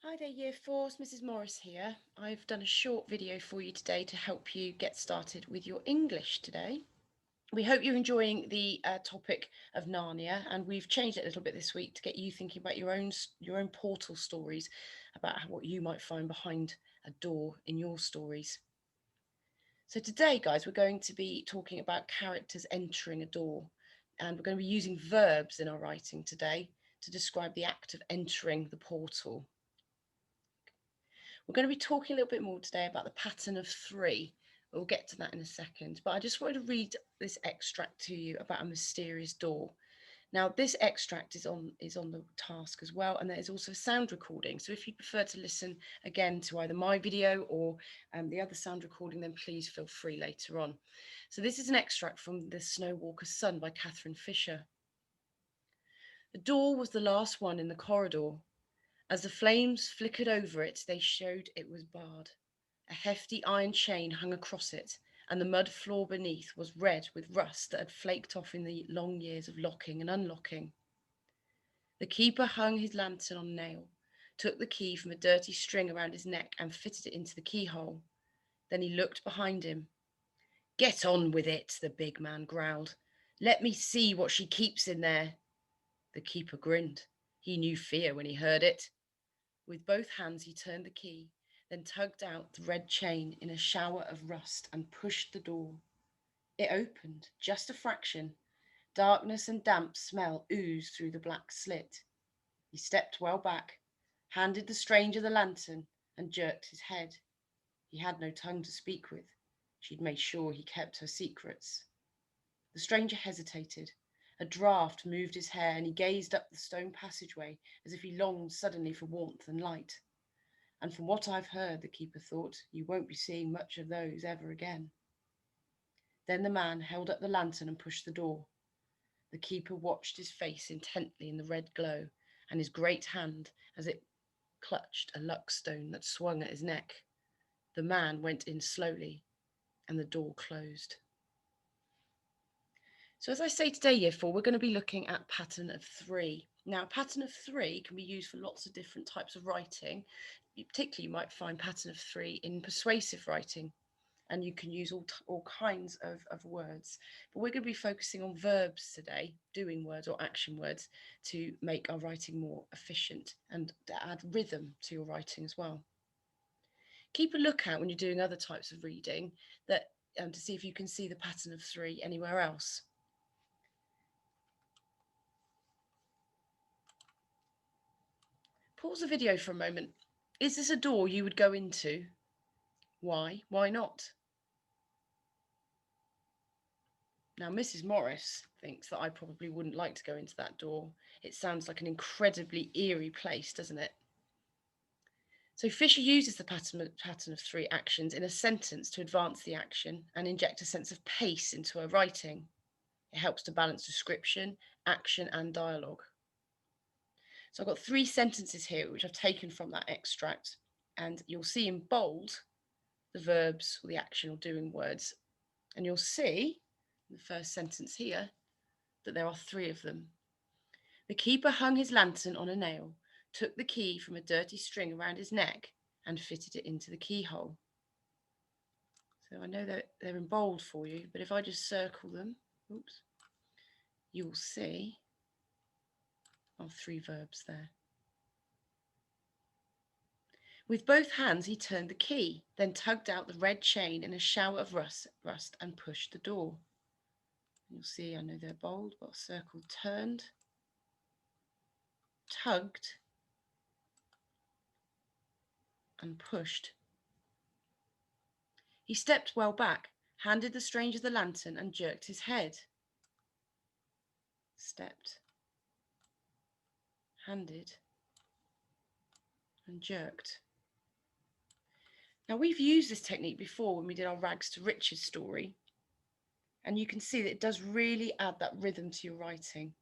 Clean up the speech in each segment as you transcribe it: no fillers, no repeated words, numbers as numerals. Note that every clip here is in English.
Hi there, Year 4, it's Mrs. Morris here. I've done a short video for you today to help you get started with your English today. We hope you're enjoying the topic of Narnia, and we've changed it a little bit this week to get you thinking about your own portal stories, about what you might find behind a door in your stories. So today, guys, we're going to be talking about characters entering a door, and we're going to be using verbs in our writing today to describe the act of entering the portal. We're going to be talking a little bit more today about the pattern of three. We'll get to that in a second, but I just wanted to read this extract to you about a mysterious door. Now, this extract is on the task as well, and there is also a sound recording. So if you prefer to listen again to either my video or the other sound recording, then please feel free later on. So this is an extract from The Snow Walker's Son by Catherine Fisher. The door was the last one in the corridor. As the flames flickered over it, they showed it was barred. A hefty iron chain hung across it, and the mud floor beneath was red with rust that had flaked off in the long years of locking and unlocking. The keeper hung his lantern on a nail, took the key from a dirty string around his neck and fitted it into the keyhole. Then he looked behind him. "Get on with it," the big man growled. "Let me see what she keeps in there." The keeper grinned. He knew fear when he heard it. With both hands he turned the key, then tugged out the red chain in a shower of rust and pushed the door. It opened, just a fraction. Darkness and damp smell oozed through the black slit. He stepped well back, handed the stranger the lantern, and jerked his head. He had no tongue to speak with. She'd made sure he kept her secrets. The stranger hesitated. A draught moved his hair, and he gazed up the stone passageway as if he longed suddenly for warmth and light. And from what I've heard, the keeper thought, you won't be seeing much of those ever again. Then the man held up the lantern and pushed the door. The keeper watched his face intently in the red glow, and his great hand as it clutched a luckstone that swung at his neck. The man went in slowly, and the door closed. So as I say today, Year 4, we're going to be looking at pattern of three. Now, pattern of three can be used for lots of different types of writing. Particularly, you might find pattern of three in persuasive writing, and you can use all kinds of words. But we're going to be focusing on verbs today, doing words or action words, to make our writing more efficient and to add rhythm to your writing as well. Keep a lookout when you're doing other types of reading that to see if you can see the pattern of three anywhere else. Pause the video for a moment. Is this a door you would go into? Why? Why not? Now, Mrs. Morris thinks that I probably wouldn't like to go into that door. It sounds like an incredibly eerie place, doesn't it? So Fisher uses the pattern of three actions in a sentence to advance the action and inject a sense of pace into her writing. It helps to balance description, action, and dialogue. So I've got three sentences here which I've taken from that extract, and you'll see in bold the verbs or the action or doing words. And you'll see in the first sentence here that there are three of them. The keeper hung his lantern on a nail, took the key from a dirty string around his neck, and fitted it into the keyhole. So I know that they're in bold for you, but if I just circle them, oops, you'll see our three verbs there. With both hands he turned the key, then tugged out the red chain in a shower of rust and pushed the door. You'll see, I know they're bold, but I'll circle turned, tugged, and pushed. He stepped well back, handed the stranger the lantern, and jerked his head. Stepped, handed, and jerked. Now, we've used this technique before when we did our Rags to Riches story, and you can see that it does really add that rhythm to your writing.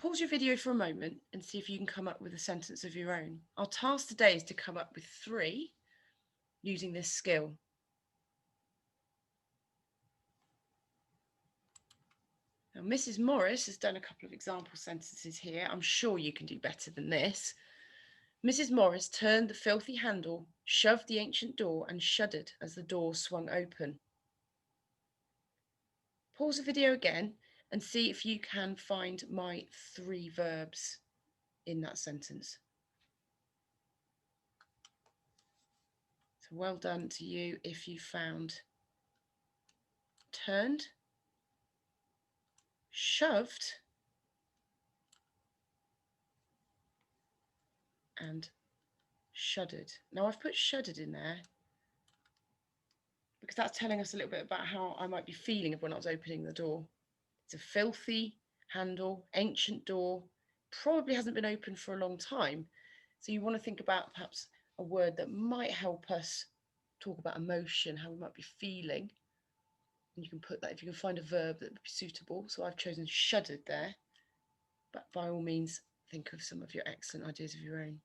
Pause your video for a moment and see if you can come up with a sentence of your own. Our task today is to come up with three using this skill. Now, Mrs. Morris has done a couple of example sentences here. I'm sure you can do better than this. Mrs. Morris turned the filthy handle, shoved the ancient door, and shuddered as the door swung open. Pause the video again and see if you can find my 3 verbs in that sentence. So well done to you if you found turned, shoved, and shuddered. Now I've put shuddered in there because that's telling us a little bit about how I might be feeling when I was opening the door. It's a filthy handle, ancient door, probably hasn't been open for a long time. So you want to think about perhaps a word that might help us talk about emotion, how we might be feeling. And you can put that, if you can find a verb that would be suitable. So I've chosen shuddered there, but by all means, think of some of your excellent ideas of your own.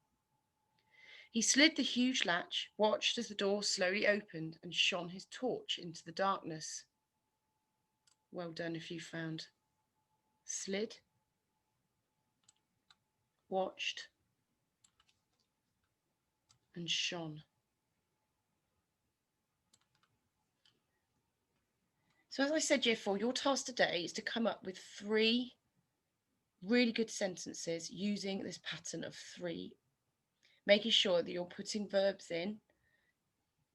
He slid the huge latch, watched as the door slowly opened, and shone his torch into the darkness. Well done if you found slid, watched, and shone. So as I said, Year 4, your task today is to come up with 3 really good sentences using this pattern of 3, making sure that you're putting verbs in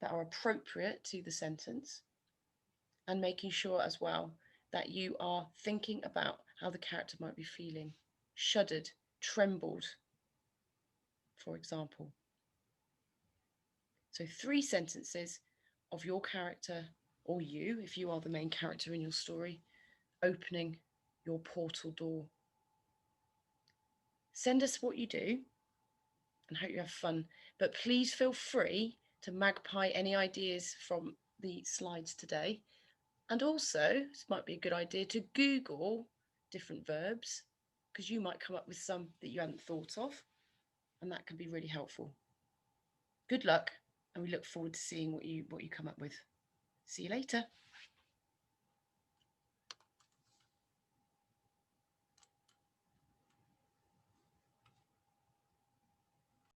that are appropriate to the sentence, and making sure as well that you are thinking about how the character might be feeling. Shuddered, trembled, for example. So 3 sentences of your character, or you, if you are the main character in your story, opening your portal door. Send us what you do and hope you have fun, but please feel free to magpie any ideas from the slides today. And also, this might be a good idea to Google different verbs, because you might come up with some that you hadn't thought of, and that can be really helpful. Good luck, and we look forward to seeing what you come up with. See you later.